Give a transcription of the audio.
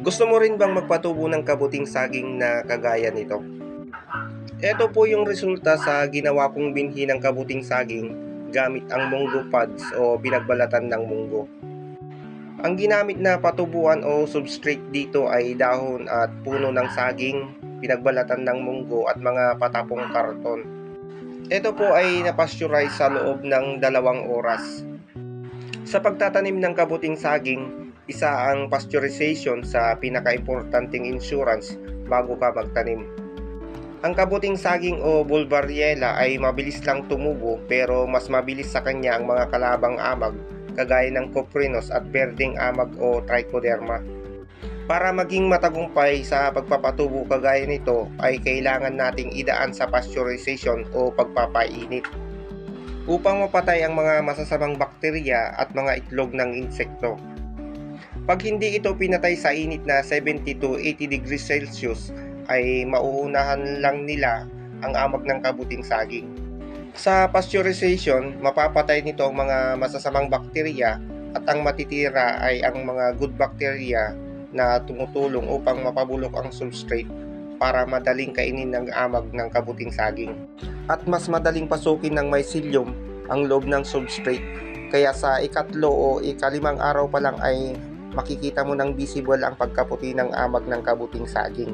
Gusto mo rin bang magpatubo ng kabuting saging na kagaya nito? Ito po yung resulta sa ginawa kong binhi ng kabuting saging gamit ang munggo pods o binagbalatan ng munggo. Ang ginamit na patubuan o substrate dito ay dahon at puno ng saging, pinagbalatan ng munggo at mga patapong karton. Ito po ay napasteurize sa loob ng 2 oras. Sa pagtatanim ng kabuting saging, isa ang pasteurization sa pinakaimportanteng insurance bago ka magtanim. Ang kabuting saging o bulbariela ay mabilis lang tumubo pero mas mabilis sa kanya ang mga kalabang amag kagaya ng Coprinus at berdeng amag o Trichoderma. Para maging matagumpay sa pagpapatubo kagaya nito ay kailangan nating idaan sa pasteurization o pagpapainit upang mapatay ang mga masasamang bakterya at mga itlog ng insekto. Pag hindi ito pinatay sa init na 70 to 80 degrees Celsius ay mauunahan lang nila ang amag ng kabuting saging. Sa pasteurization, mapapatay nito ang mga masasamang bakterya at ang matitira ay ang mga good bacteria na tumutulong upang mapabulok ang substrate para madaling kainin ng amag ng kabuting saging. At mas madaling pasukin ng mycelium ang loob ng substrate. Kaya sa ikatlo o ikalimang araw pa lang ay makikita mo ng visible ang pagkaputi ng amag ng kabuting saging.